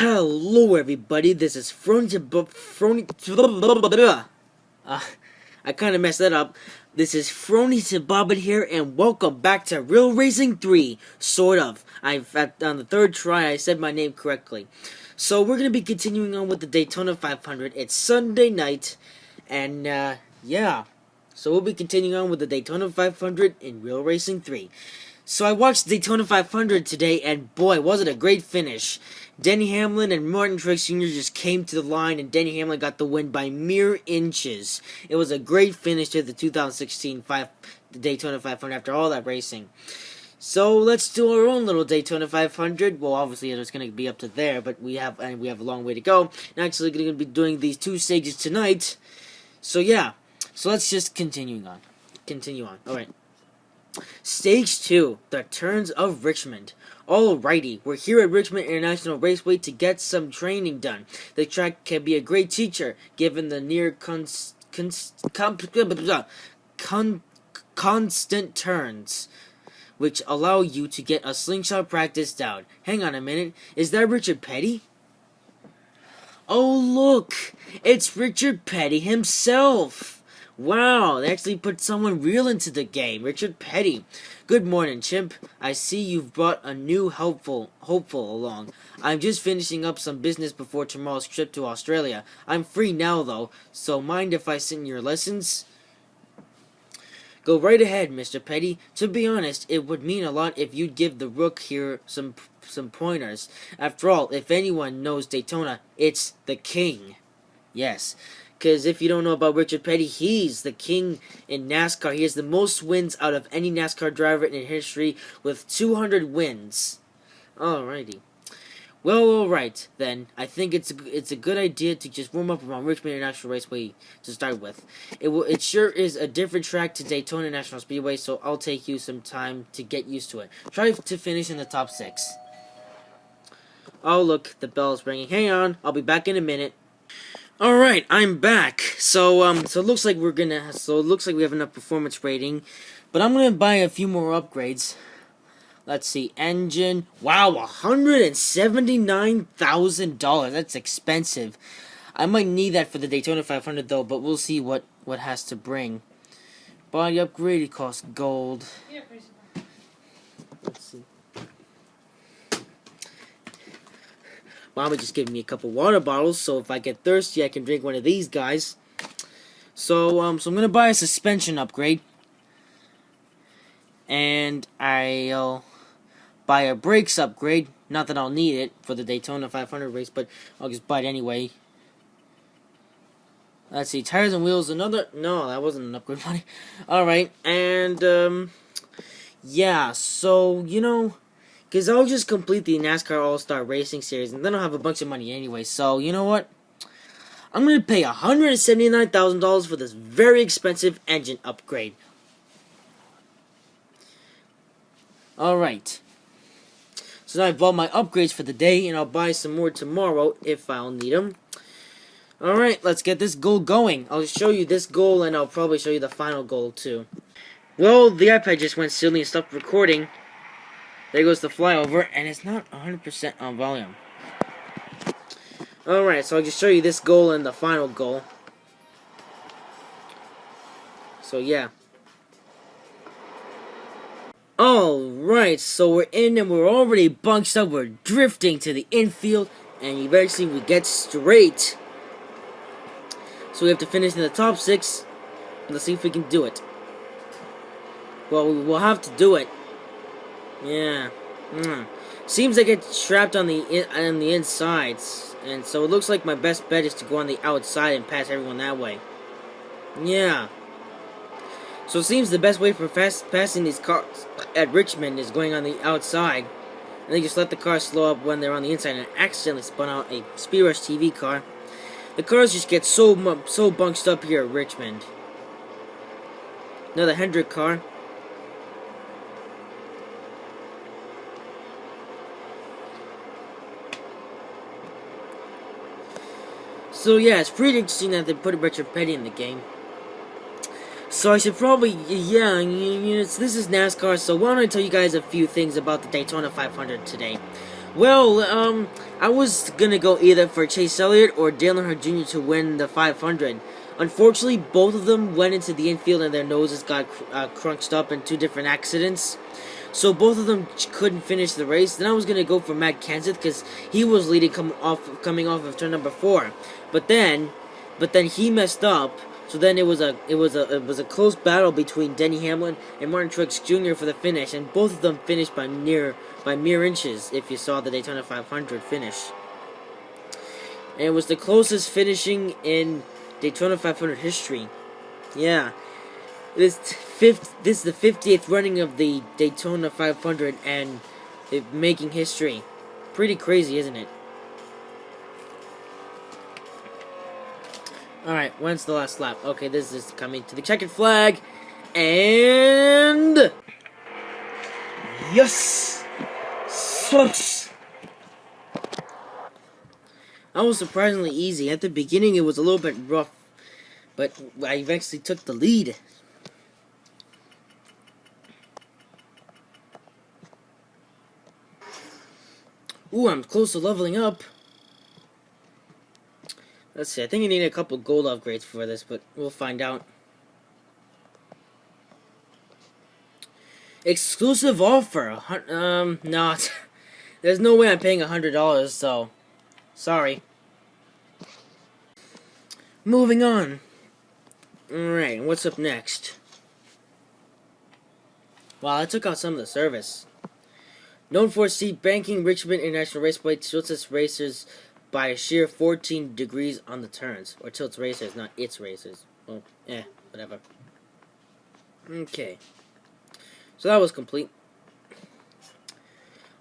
Hello, everybody. This is I kind of messed that up. This is Frony to Bobbit here, and welcome back to Real Racing 3. Sort of. On the third try, I said my name correctly. So we're gonna be continuing on with the Daytona 500. It's Sunday night, and yeah. So we'll be continuing on with the Daytona 500 in Real Racing 3. So I watched Daytona 500 today, and boy, was it a great finish. Denny Hamlin and Martin Truex Jr. just came to the line, and Denny Hamlin got the win by mere inches. It was a great finish to the 2016 Daytona 500 after all that racing. So let's do our own little Daytona 500. Well, obviously it's going to be up to there, but we have a long way to go. And actually going to be doing these two stages tonight. So yeah, so let's just continue on. All right. Stage 2, the turns of Richmond. Alrighty, we're here at Richmond International Raceway to get some training done. The track can be a great teacher, given the near constant turns, which allow you to get a slingshot practice down. Hang on a minute, is that Richard Petty? Oh look, it's Richard Petty himself! Wow, they actually put someone real into the game. Richard Petty. Good morning, Chimp. I see you've brought a new hopeful along. I'm just finishing up some business before tomorrow's trip to Australia. I'm free now, though, so mind if I sit in your lessons? Go right ahead, Mr. Petty. To be honest, it would mean a lot if you'd give the rook here some pointers. After all, if anyone knows Daytona, it's the king. Yes. Because if you don't know about Richard Petty, he's the king in NASCAR. He has the most wins out of any NASCAR driver in history with 200 wins. Alrighty. Well, alright then. I think it's a good idea to just warm up around Richmond International Raceway to start with. It sure is a different track to Daytona National Speedway, so I'll take you some time to get used to it. Try to finish in the top 6. Oh look, the bell is ringing. Hang on, I'll be back in a minute. Alright, I'm back. So it looks like we have enough performance rating. But I'm gonna buy a few more upgrades. Let's see, engine. Wow, $179,000. That's expensive. I might need that for the Daytona 500 though, but we'll see what has to bring. Body upgrade, it costs gold. Yeah, let's see. Mama just gave me a couple water bottles, so if I get thirsty, I can drink one of these guys. So I'm gonna buy a suspension upgrade, and I'll buy a brakes upgrade. Not that I'll need it for the Daytona 500 race, but I'll just buy it anyway. Let's see, tires and wheels. No, that wasn't an upgrade money. All right, and yeah. So because I'll just complete the NASCAR All-Star Racing Series, and then I'll have a bunch of money anyway. So, you know what? I'm going to pay $179,000 for this very expensive engine upgrade. Alright. So now I've bought my upgrades for the day, and I'll buy some more tomorrow if I'll need them. Alright, let's get this goal going. I'll show you this goal, and I'll probably show you the final goal, too. Well, the iPad just went silly and stopped recording. There goes the flyover, and it's not 100% on volume. Alright, so I'll just show you this goal and the final goal. So, yeah. Alright, so we're in and we're already bunched up. We're drifting to the infield, and eventually we get straight. So we have to finish in the top 6. Let's see if we can do it. Well, we'll have to do it. Yeah. Seems like it's trapped on the insides, and so it looks like my best bet is to go on the outside and pass everyone that way. Yeah. So it seems the best way for passing these cars at Richmond is going on the outside, and they just let the car slow up when they're on the inside and accidentally spun out a Speed Rush TV car. The cars just get so bunched up here at Richmond. Another Hendrick car. So yeah, it's pretty interesting that they put Richard Petty in the game. So I should probably, this is NASCAR, so why don't I tell you guys a few things about the Daytona 500 today. Well, I was gonna go either for Chase Elliott or Dale Earnhardt Jr. to win the 500. Unfortunately, both of them went into the infield and their noses got crunched up in two different accidents. So both of them couldn't finish the race. Then I was gonna go for Matt Kenseth because he was leading coming off of turn number 4, but then he messed up. So then it was a close battle between Denny Hamlin and Martin Truex Jr. for the finish, and both of them finished by mere inches. If you saw the Daytona 500 finish, and it was the closest finishing in Daytona 500 history. Yeah. This is the 50th running of the Daytona 500 and making history. Pretty crazy, isn't it? Alright, when's the last lap? Okay, this is coming to the checkered flag. And... yes! Sucks! That was surprisingly easy. At the beginning, it was a little bit rough, but I eventually took the lead. Ooh, I'm close to leveling up. Let's see, I think I need a couple gold upgrades for this, but we'll find out. Exclusive offer. No. There's no way I'm paying $100, so... sorry. Moving on. Alright, what's up next? Wow, I took out some of the service. Known for seat banking, Richmond International Raceway tilts its racers by a sheer 14 degrees on the turns. Or tilts racers, not its racers. Well, whatever. Okay. So that was complete.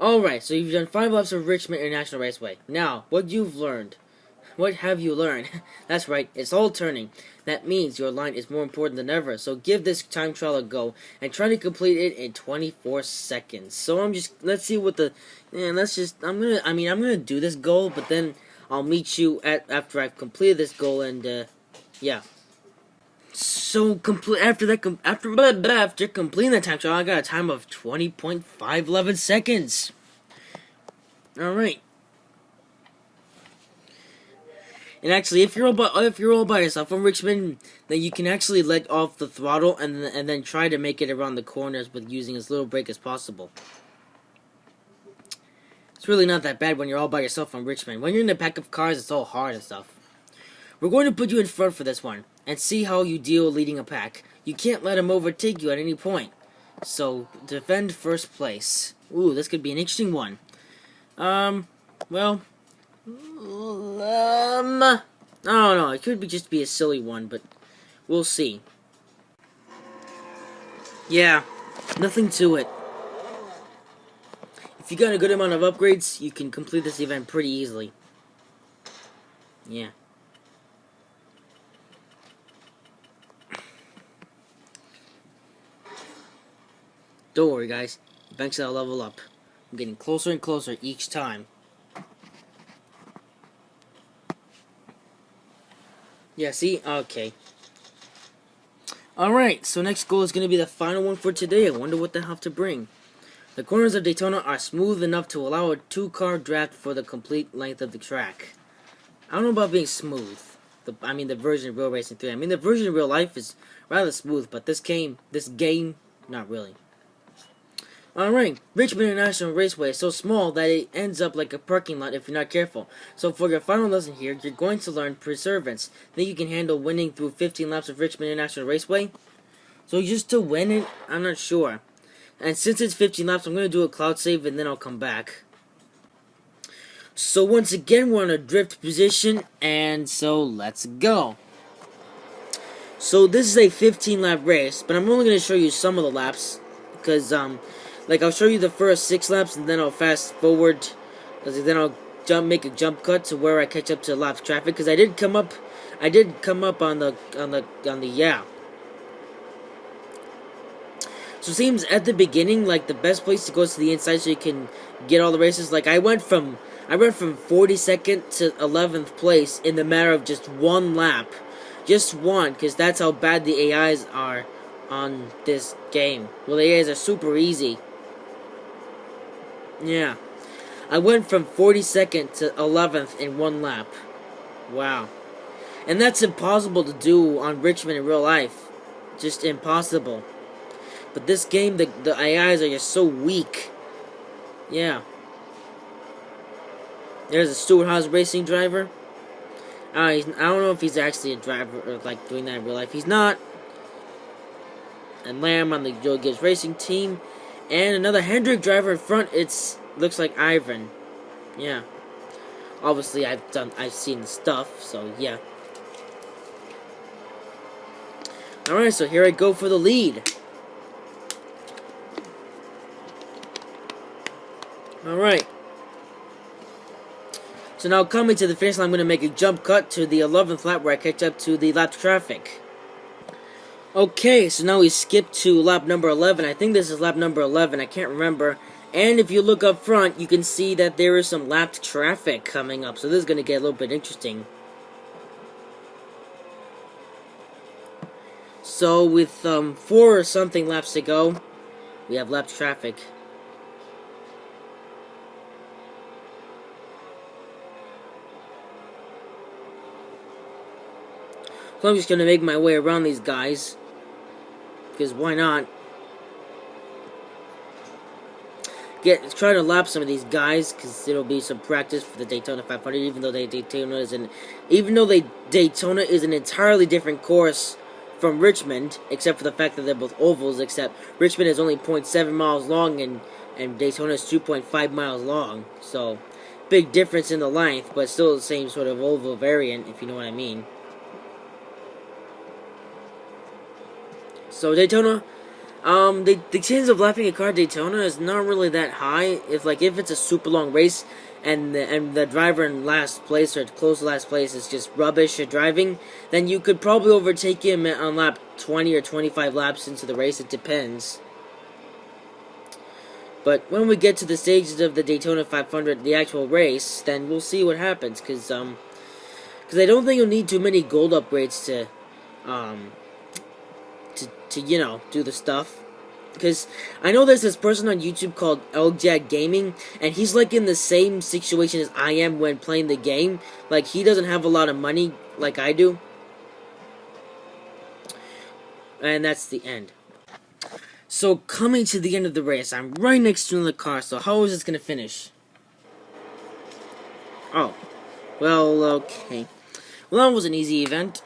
Alright, so you've done 5 laps of Richmond International Raceway. Now, what you've learned. What have you learned? That's right, it's all turning. That means your line is more important than ever. So give this time trial a go and try to complete it in 24 seconds. So let's see what the, I'm gonna do this goal, but then I'll meet you after I've completed this goal, and yeah. So after completing that time trial, I got a time of 20.511 seconds. All right. And actually, if you're all by yourself on Richmond, then you can actually let off the throttle and then try to make it around the corners with using as little brake as possible. It's really not that bad when you're all by yourself on Richmond. When you're in a pack of cars, it's all hard and stuff. We're going to put you in front for this one and see how you deal leading a pack. You can't let them overtake you at any point. So defend first place. Ooh, this could be an interesting one. Well. I don't know, it could just be a silly one, but we'll see. Yeah, nothing to it. If you got a good amount of upgrades, you can complete this event pretty easily. Yeah. Don't worry, guys. Eventually I'll level up. I'm getting closer and closer each time. Yeah, see? Okay. Alright, so next goal is going to be the final one for today. I wonder what they have to bring. The corners of Daytona are smooth enough to allow a 2-car draft for the complete length of the track. I don't know about being smooth. The version of Real Racing 3. The version of real life is rather smooth, but this game, not really. Alright, Richmond International Raceway is so small that it ends up like a parking lot if you're not careful. So for your final lesson here, you're going to learn perseverance. Think you can handle winning through 15 laps of Richmond International Raceway? So just to win it? I'm not sure. And since it's 15 laps, I'm going to do a cloud save and then I'll come back. So once again, we're in a drift position, and so let's go. So this is a 15 lap race, but I'm only going to show you some of the laps, because I'll show you the first 6 laps, and then I'll fast forward, then I'll make a jump cut to where I catch up to laps traffic, because I did come up on the yeah. So it seems at the beginning like the best place to go is to the inside so you can get all the races. Like I went from 42nd to 11th place in the matter of just one lap, just one, because that's how bad the AIs are on this game. Well, the AIs are super easy. Yeah. I went from 42nd to 11th in one lap. Wow. And that's impossible to do on Richmond in real life. Just impossible. But this game, the AIs are just so weak. Yeah. There's a Stewart Haas racing driver. I don't know if he's actually a driver or like doing that in real life. He's not. And Lamb on the Joe Gibbs racing team. And another Hendrick driver in front. Looks like Ivan. Yeah. Obviously I've seen the stuff, so yeah. Alright, so here I go for the lead. Alright. So now coming to the finish line, I'm going to make a jump cut to the 11th lap where I catch up to the lap traffic. Okay, so now we skip to lap number 11. I think this is lap number 11. I can't remember. And if you look up front, you can see that there is some lapped traffic coming up. So this is going to get a little bit interesting. So with 4 or something laps to go, we have lapped traffic. So I'm just going to make my way around these guys. Because why not? Try to lap some of these guys, because it'll be some practice for the Daytona 500. Even though Daytona is an entirely different course from Richmond, except for the fact that they're both ovals. Except Richmond is only 0.7 miles long, and Daytona is 2.5 miles long. So big difference in the length, but still the same sort of oval variant, if you know what I mean. So Daytona, the chance of lapping a car at Daytona is not really that high. If it's a super long race, and the driver in last place or close to last place is just rubbish at driving, then you could probably overtake him on lap 20 or 25 laps into the race. It depends. But when we get to the stages of the Daytona 500, the actual race, then we'll see what happens. Because I don't think you'll need too many gold upgrades to do the stuff. Because I know there's this person on YouTube called LJAG Gaming, and he's like in the same situation as I am when playing the game. Like, he doesn't have a lot of money like I do. And that's the end. So, coming to the end of the race, I'm right next to him in the car, so how is this going to finish? Oh. Well, okay. Well, that was an easy event.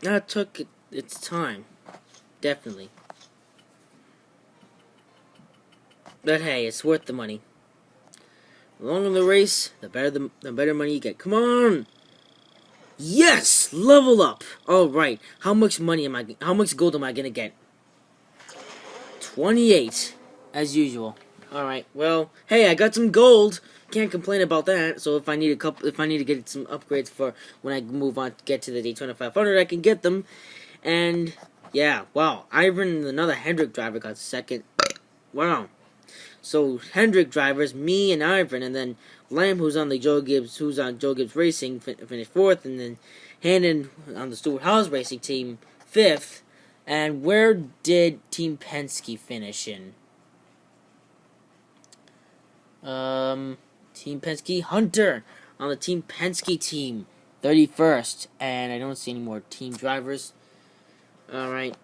That took its time. Definitely. But hey, it's worth the money. The longer the race, the better money you get. Come on! Yes! Level up! Alright, how much gold am I gonna get? 28, as usual. Alright, well, hey, I got some gold. Can't complain about that. So if I need to get some upgrades for when I move on to get to the Daytona 500, I can get them. And yeah, wow, Ivan, another Hendrick driver, got second. Wow. So Hendrick drivers, me and Ivan, and then Lamb, who's on Joe Gibbs Racing, finished fourth, and then Hannon on the Stewart Haas Racing team, fifth. And where did Team Penske finish in? Team Penske, Hunter on the Team Penske team, 31st, and I don't see any more team drivers. Alright.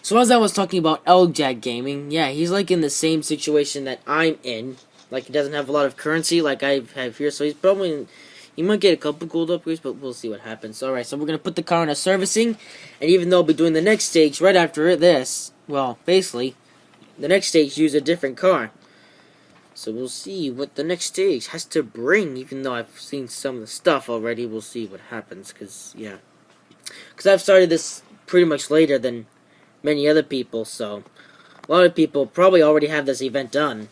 So as I was talking about LJAG Gaming, yeah, he's like in the same situation that I'm in. Like, he doesn't have a lot of currency like I have here, so he might get a couple gold upgrades, but we'll see what happens. Alright, so we're going to put the car in a servicing, and even though I'll be doing the next stage right after this, well, basically, the next stage use a different car. So we'll see what the next stage has to bring, even though I've seen some of the stuff already. We'll see what happens, because I've started this pretty much later than many other people, so a lot of people probably already have this event done.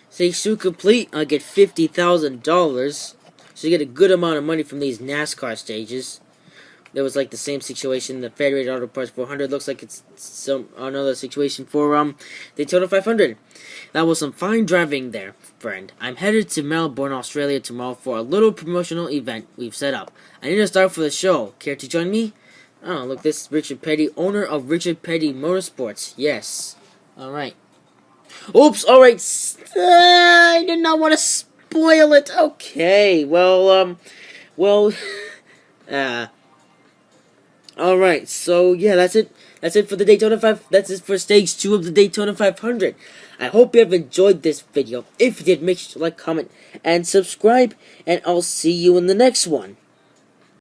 Stage 2 complete, I get $50,000, so you get a good amount of money from these NASCAR stages. There was like the same situation. The Federated Auto Parts 400 looks like it's another situation for Daytona 500. That was some fine driving there, friend. I'm headed to Melbourne, Australia tomorrow for a little promotional event we've set up. I need to start for the show. Care to join me? Oh, look, this is Richard Petty, owner of Richard Petty Motorsports. Yes. Alright. Oops, alright. I did not want to spoil it. Okay, well, alright, so yeah, that's it. That's it for the Daytona 5. That's it for stage 2 of the Daytona 500. I hope you have enjoyed this video. If you did, make sure to like, comment, and subscribe. And I'll see you in the next one.